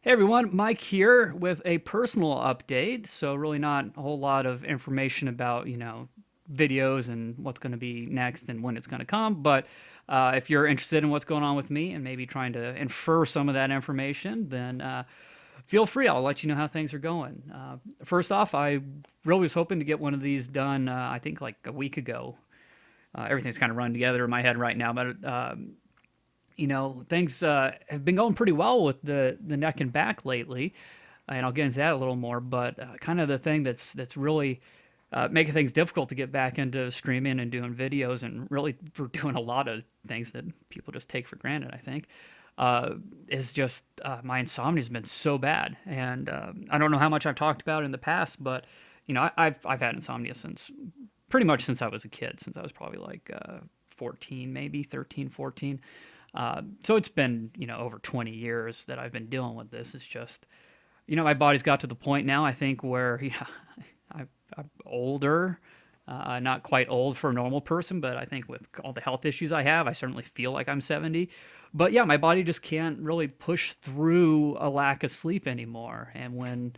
Hey everyone, Mike here with a personal update. So really not a whole lot of information about, videos and what's going to be next and when it's going to come. But if you're interested in what's going on with me and maybe trying to infer some of that information, then feel free. I'll let you know how things are going. First off, I really was hoping to get one of these done, I think like a week ago. Everything's kind of run together in my head right now, but things have been going pretty well with the neck and back lately, and I'll get into that a little more. But kind of the thing that's really making things difficult to get back into streaming and doing videos, and really for doing a lot of things that people just take for granted, I think, is just my insomnia has been so bad, and I don't know how much I've talked about in the past, but I've had insomnia since pretty much since I was a kid, since I was probably like 14, maybe 13, 14. So it's been, over 20 years that I've been dealing with this. It's just, my body's got to the point now, I think, where, I'm older, not quite old for a normal person, but I think with all the health issues I have, I certainly feel like I'm 70. But yeah, my body just can't really push through a lack of sleep anymore. And when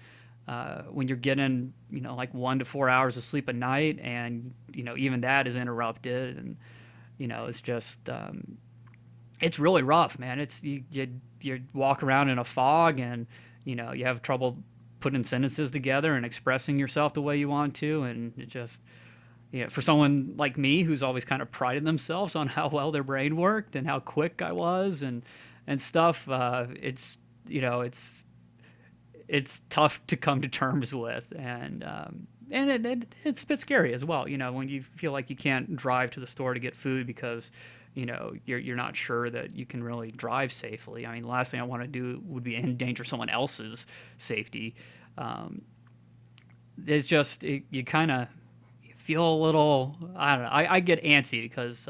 you're getting, like 1 to 4 hours of sleep a night, and, even that is interrupted, and, it's just, it's really rough, man. It's you walk around in a fog, and you have trouble putting sentences together and expressing yourself the way you want to, and it just for someone like me who's always kind of prided themselves on how well their brain worked and how quick I was and stuff. It's it's tough to come to terms with, and it's a bit scary as well. When you feel like you can't drive to the store to get food because you're not sure that you can really drive safely. I mean, the last thing I want to do would be endanger someone else's safety. Um, it's just you kind of feel a little. I don't know. I get antsy because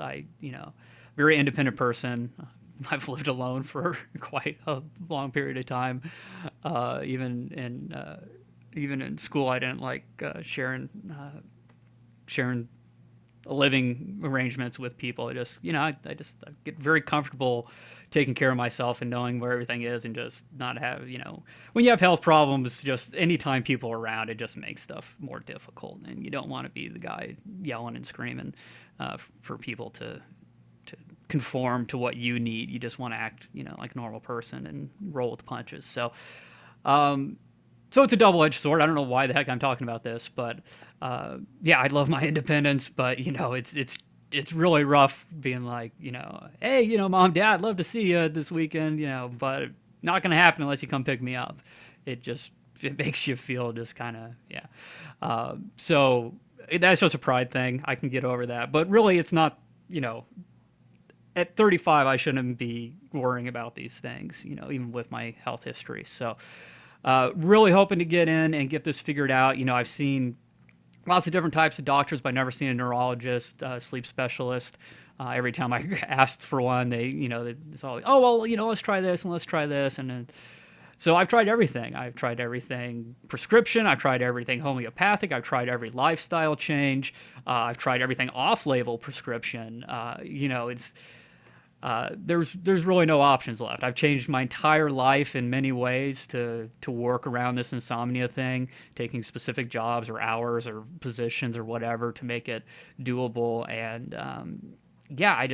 very independent person. I've lived alone for quite a long period of time. Even in school, I didn't like sharing living arrangements with people. I get very comfortable taking care of myself and knowing where everything is, and just not have when you have health problems, just anytime people are around, it just makes stuff more difficult, and you don't want to be the guy yelling and screaming for people to conform to what you need. You just want to act, like a normal person and roll with the punches. Um, so it's a double-edged sword. I don't know why the heck I'm talking about this, but yeah, I love my independence, but it's really rough being like, hey, mom, dad, love to see you this weekend, but not gonna happen unless you come pick me up. It makes you feel just kind of yeah. So that's just a pride thing. I can get over that, but really, it's not. At 35, I shouldn't be worrying about these things, even with my health history. So, really hoping to get in and get this figured out. I've seen lots of different types of doctors, but I've never seen a neurologist, sleep specialist. Every time I asked for one, it's always, oh, well, let's try this and let's try this. And then, so I've tried everything. I've tried everything prescription. I've tried everything homeopathic. I've tried every lifestyle change. I've tried everything off-label prescription. There's really no options left. I've changed my entire life in many ways to work around this insomnia thing, taking specific jobs or hours or positions or whatever to make it doable. And yeah,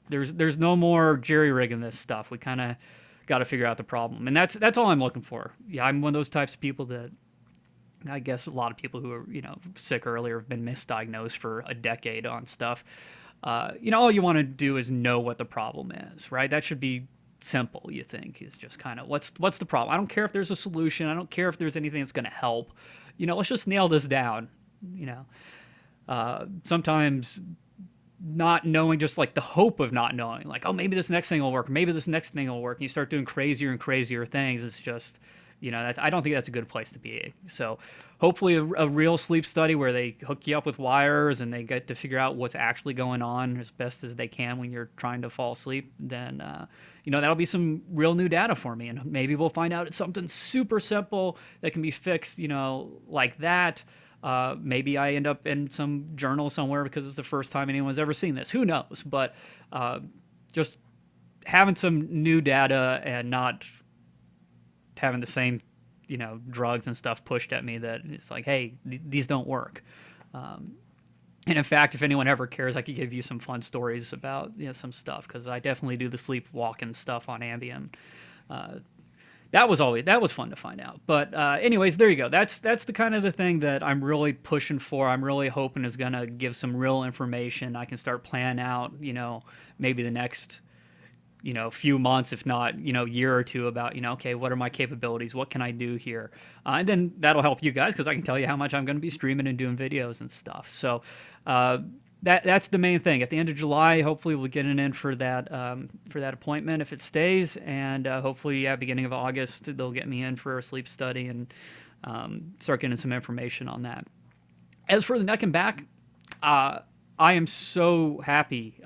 there's no more jerry rigging this stuff. We kind of got to figure out the problem, and that's all I'm looking for. Yeah, I'm one of those types of people that. I guess a lot of people who are, sick earlier have been misdiagnosed for a decade on stuff. All you want to do is know what the problem is, right? That should be simple, you think, is just kind of what's the problem? I don't care if there's a solution. I don't care if there's anything that's going to help. Let's just nail this down. Sometimes not knowing, just like the hope of not knowing, like, oh, maybe this next thing will work. Maybe this next thing will work. And you start doing crazier and crazier things. It's just, I don't think that's a good place to be. So hopefully a real sleep study where they hook you up with wires and they get to figure out what's actually going on as best as they can when you're trying to fall asleep, then, that'll be some real new data for me. And maybe we'll find out it's something super simple that can be fixed, like that. Maybe I end up in some journal somewhere because it's the first time anyone's ever seen this. Who knows? But just having some new data and not having the same, drugs and stuff pushed at me that it's like, hey, these don't work. And in fact, if anyone ever cares, I could give you some fun stories about some stuff, because I definitely do the sleepwalking stuff on Ambien. That was fun to find out. But anyways, there you go. That's the kind of the thing that I'm really pushing for. I'm really hoping is gonna give some real information. I can start planning out, maybe the next, few months, if not, year or two, about, okay, what are my capabilities? What can I do here? And then that'll help you guys, because I can tell you how much I'm going to be streaming and doing videos and stuff. So that's the main thing. At the end of July, hopefully we'll get an in for that appointment if it stays, and hopefully at beginning of August they'll get me in for a sleep study and start getting some information on that. As for the neck and back, I am so happy.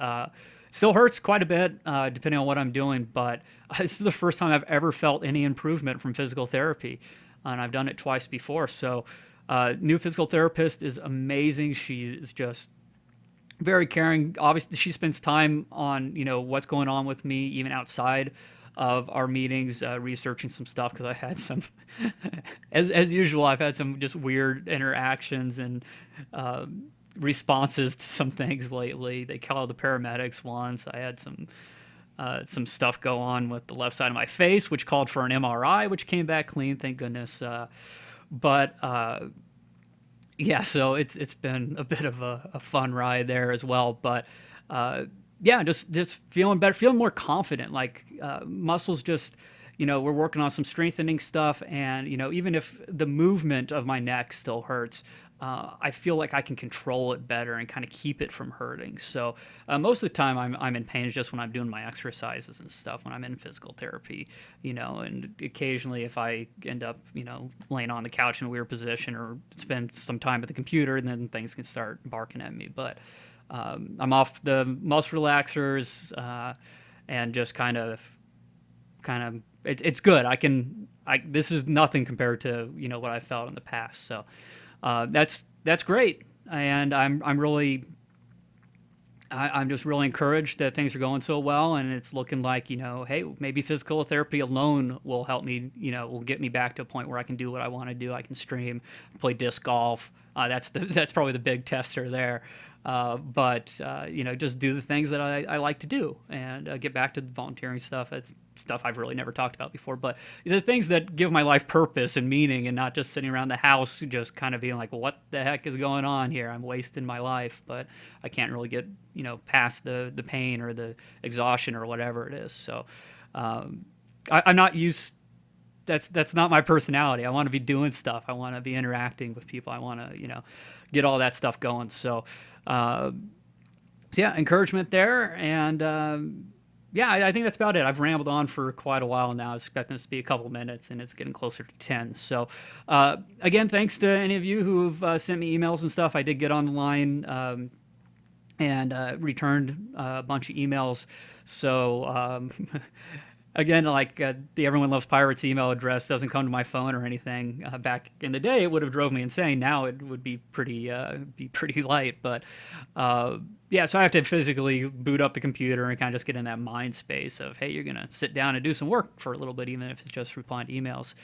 Still hurts quite a bit, depending on what I'm doing, but this is the first time I've ever felt any improvement from physical therapy, and I've done it twice before. So, new physical therapist is amazing. She is just very caring. Obviously, she spends time on, what's going on with me, even outside of our meetings, researching some stuff, because I had some, as usual, I've had some just weird interactions and responses to some things lately. They called the paramedics once. I had some stuff go on with the left side of my face, which called for an MRI, which came back clean, thank goodness. But yeah, so it's been a bit of a fun ride there as well. But yeah, just feeling better, feeling more confident. Like muscles just, we're working on some strengthening stuff, and even if the movement of my neck still hurts, I feel like I can control it better and kind of keep it from hurting. So most of the time I'm in pain is just when I'm doing my exercises and stuff, when I'm in physical therapy, and occasionally if I end up, laying on the couch in a weird position or spend some time at the computer, and then things can start barking at me. But I'm off the muscle relaxers and just kind of it's good. This is nothing compared to, what I felt in the past. So that's great, and I'm just really encouraged that things are going so well, and it's looking like, hey, maybe physical therapy alone will help me, will get me back to a point where I can do what I want to do. I can stream, play disc golf. That's probably the big tester there. But just do the things that I like to do, and get back to the volunteering stuff. It's stuff I've really never talked about before, but the things that give my life purpose and meaning, and not just sitting around the house just kind of being like, what the heck is going on here? I'm wasting my life, but I can't really get, past the pain or the exhaustion or whatever it is. So I'm not used. That's not my personality. I want to be doing stuff. I want to be interacting with people. I want to, get all that stuff going. So, yeah, encouragement there. And, yeah, I think that's about it. I've rambled on for quite a while now. I was expecting this to be a couple minutes, and it's getting closer to 10. So, again, thanks to any of you who've sent me emails and stuff. I did get on the line and returned a bunch of emails. So, again, like the Everyone Loves Pirates email address doesn't come to my phone or anything. Back in the day, it would have drove me insane. Now it would be pretty light. But yeah, so I have to physically boot up the computer and kind of just get in that mind space of, hey, you're gonna sit down and do some work for a little bit, even if it's just replying to emails.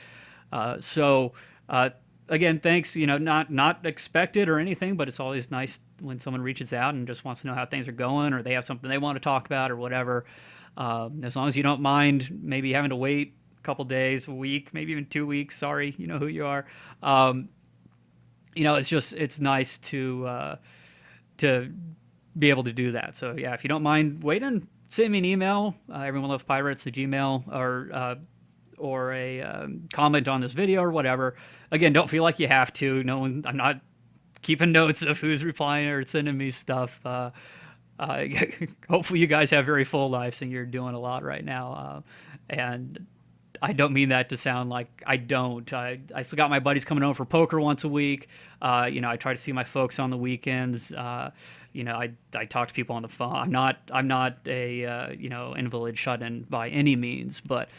Again, thanks. Not expected or anything, but it's always nice when someone reaches out and just wants to know how things are going, or they have something they want to talk about or whatever. As long as you don't mind maybe having to wait a couple days, a week, maybe even 2 weeks. Sorry, you know who you are. It's nice to be able to do that. So yeah, if you don't mind waiting, send me an email. Everyone Loves Pirates, a Gmail, or a comment on this video or whatever. Again, don't feel like you have to. I'm not keeping notes of who's replying or sending me stuff. Hopefully you guys have very full lives and you're doing a lot right now. And I don't mean that to sound like I don't. I still got my buddies coming over for poker once a week. I try to see my folks on the weekends. I talk to people on the phone. I'm not a invalid shut-in by any means, but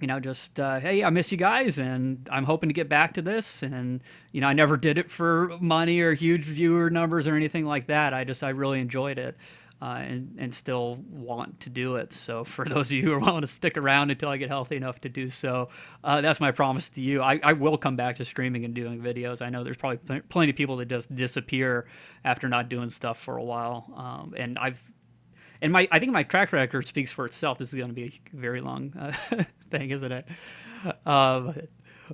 hey, I miss you guys, and I'm hoping to get back to this. And I never did it for money or huge viewer numbers or anything like that. I really enjoyed it. and still want to do it. So for those of you who are willing to stick around until I get healthy enough to do so, that's my promise to you. I will come back to streaming and doing videos. I know there's probably plenty of people that just disappear after not doing stuff for a while. I think my track record speaks for itself. This is going to be a very long thing, isn't it? Uh,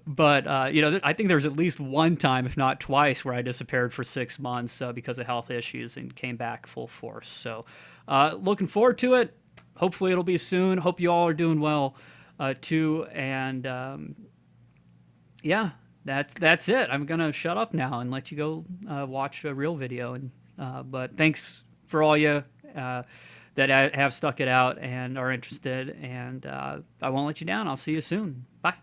but I think there's at least one time, if not twice, where I disappeared for 6 months because of health issues and came back full force. So, looking forward to it. Hopefully, it'll be soon. Hope you all are doing well too. And yeah, that's it. I'm gonna shut up now and let you go watch a real video. But thanks for all you that have stuck it out and are interested. And I won't let you down. I'll see you soon. Bye.